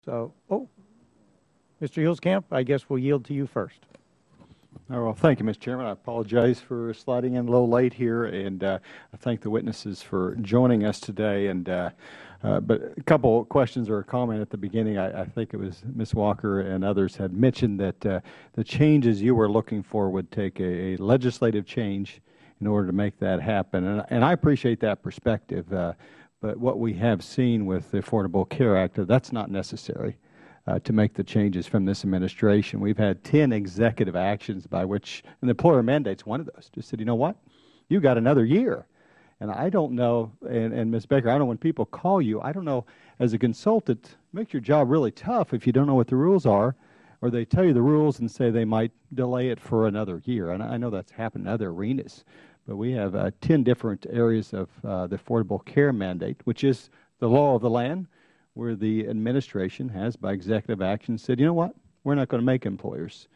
So, Mr. Huelskamp, I guess we'll yield to you first. Oh, well, thank you, Mr. Chairman. I apologize for sliding in a little late here, and I thank the witnesses for joining us today. And but a couple questions or a comment at the beginning. I think it was Ms. Walker and others had mentioned that the changes you were looking for would take a legislative change in order to make that happen. And I appreciate that perspective. But what we have seen with the Affordable Care Act, that's not necessary to make the changes from this administration. We've had 10 executive actions by which, and the employer mandate's one of those, just said, you know what, you got another year. And I don't know, and Ms. Baker, I don't know, when people call you, I don't know, as a consultant, it makes your job really tough if you don't know what the rules are, or they tell you the rules and say they might delay it for another year. And I know that's happened in other arenas. But we have 10 different areas of the Affordable Care Mandate, which is the law of the land, where the administration has, by executive action, said, you know what, we're not going to make employers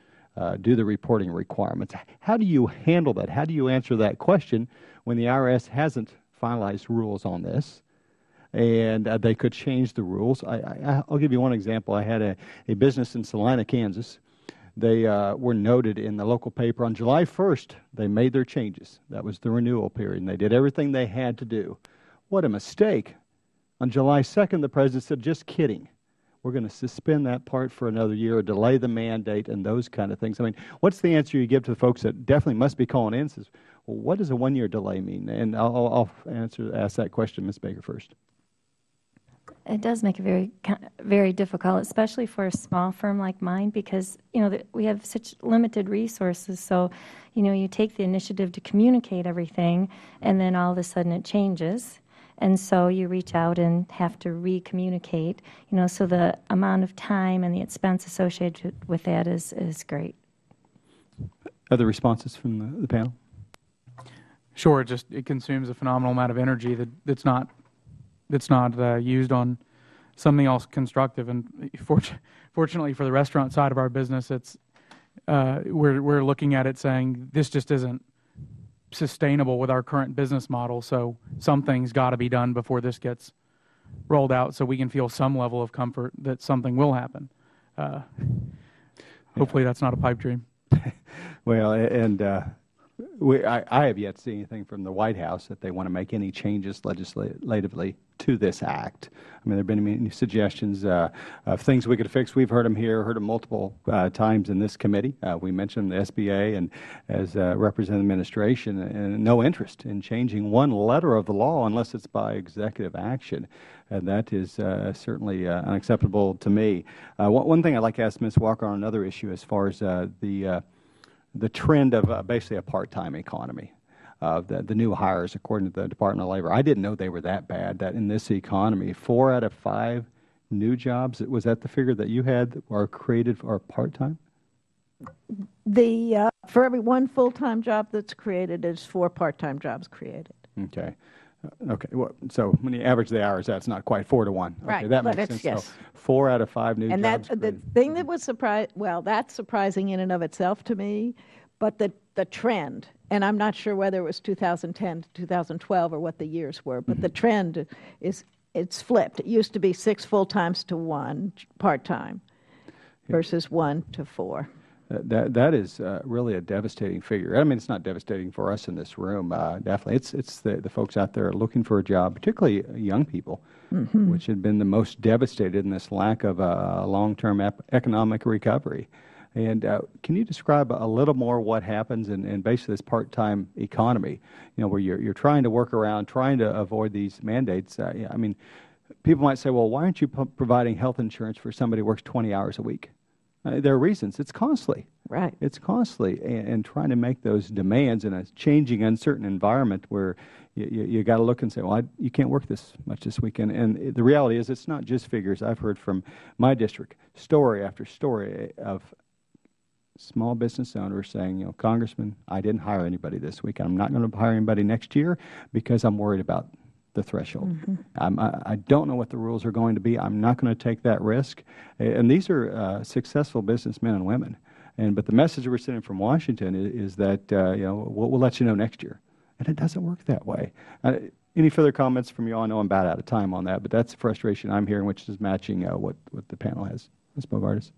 do the reporting requirements. How do you handle that? How do you answer that question when the IRS hasn't finalized rules on this, and they could change the rules? I'll give you one example. I had a business in Salina, Kansas. They were noted in the local paper on July 1st. They made their changes. That was the renewal period, and they did everything they had to do. What a mistake. On July 2nd, the President said, just kidding. We're going to suspend that part for another year, or delay the mandate, and those kind of things. I mean, what's the answer you give to the folks that definitely must be calling in and says, well, what does a one-year delay mean? And I'll ask that question, Ms. Baker, first. It does make it very difficult, especially for a small firm like mine, because, you know, we have such limited resources. So, you know, you take the initiative to communicate everything, and then all of a sudden it changes. And so you reach out and have to re-communicate, you know, so the amount of time and the expense associated with that is great. Other responses from the panel? Sure. It consumes a phenomenal amount of energy that's not used on something else constructive. And fortunately for the restaurant side of our business, we're looking at it saying this just isn't sustainable with our current business model, so something's got to be done before this gets rolled out, so we can feel some level of comfort that something will happen. Hopefully that's not a pipe dream. Well, and I have yet to see anything from the White House that they want to make any changes legislatively to this act. I mean, there have been many suggestions of things we could fix. We've heard them here, heard them multiple times in this committee. We mentioned the SBA and as representative administration, and no interest in changing one letter of the law unless it's by executive action. And that is certainly unacceptable to me. One thing I'd like to ask Ms. Walker on another issue as far as the trend of basically a part-time economy. The new hires, according to the Department of Labor. I didn't know they were that bad, that in this economy, 4 out of 5 new jobs, was that the figure that you had that are created are part-time? For every one full-time job that's created, there's 4 part-time jobs created. Okay. Okay. Well, so when you average the hours, that's not quite 4 to 1. Okay, right. That makes sense. Yes. So 4 out of 5 new and jobs. And the thing that was that's surprising in and of itself to me, but the trend, and I'm not sure whether it was 2010 to 2012 or what the years were, but the trend it's flipped. It used to be 6 full-times to 1 part-time versus 1 to 4. That is really a devastating figure. I mean, it's not devastating for us in this room, definitely. It's the folks out there looking for a job, particularly young people, which had been the most devastated in this lack of a long-term economic recovery. And can you describe a little more what happens in basically this part-time economy, you know, where you're trying to work around, trying to avoid these mandates? I mean, people might say, well, why aren't you providing health insurance for somebody who works 20 hours a week? There are reasons. It's costly. Right. It's costly. And trying to make those demands in a changing, uncertain environment where you got to look and say, well, you can't work this much this weekend. And the reality is it's not just figures. I've heard from my district story after story of small business owners saying, you know, Congressman, I didn't hire anybody this week. I'm not going to hire anybody next year because I'm worried about the threshold. I don't know what the rules are going to be. I'm not going to take that risk. And these are successful businessmen and women. But the message we're sending from Washington is that, you know, we'll let you know next year. And it doesn't work that way. Any further comments from you all? I know I'm about out of time on that, but that's the frustration I'm hearing, which is matching what the panel has. Ms. Bogardus.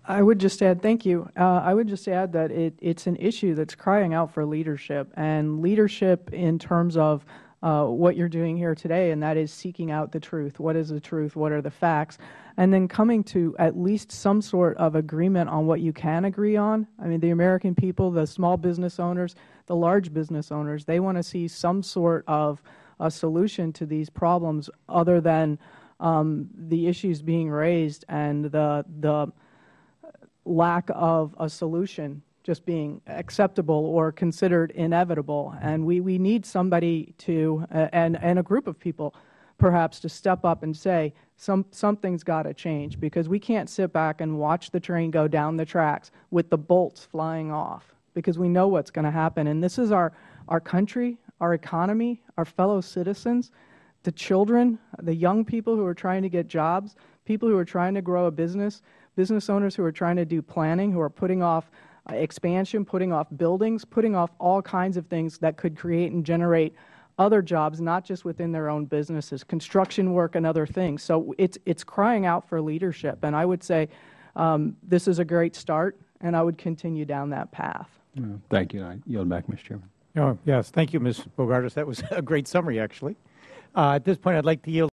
I would just add, thank you. I would just add that it's an issue that's crying out for leadership, and leadership in terms of what you're doing here today, and that is seeking out the truth. What is the truth? What are the facts? And then coming to at least some sort of agreement on what you can agree on. I mean, the American people, the small business owners, the large business owners, they want to see some sort of a solution to these problems other than the issues being raised and the lack of a solution just being acceptable or considered inevitable. And we need somebody to, and a group of people perhaps, to step up and say something's got to change, because we can't sit back and watch the train go down the tracks with the bolts flying off, because we know what's going to happen. And this is our country, our economy, our fellow citizens, the children, the young people who are trying to get jobs, people who are trying to grow a business, business owners who are trying to do planning, who are putting off expansion, putting off buildings, putting off all kinds of things that could create and generate other jobs, not just within their own businesses, construction work and other things. So it's crying out for leadership. And I would say this is a great start, and I would continue down that path. Thank you. I yield back, Mr. Chairman. Oh, yes, thank you, Ms. Bogardus. That was a great summary, actually. At this point, I'd like to yield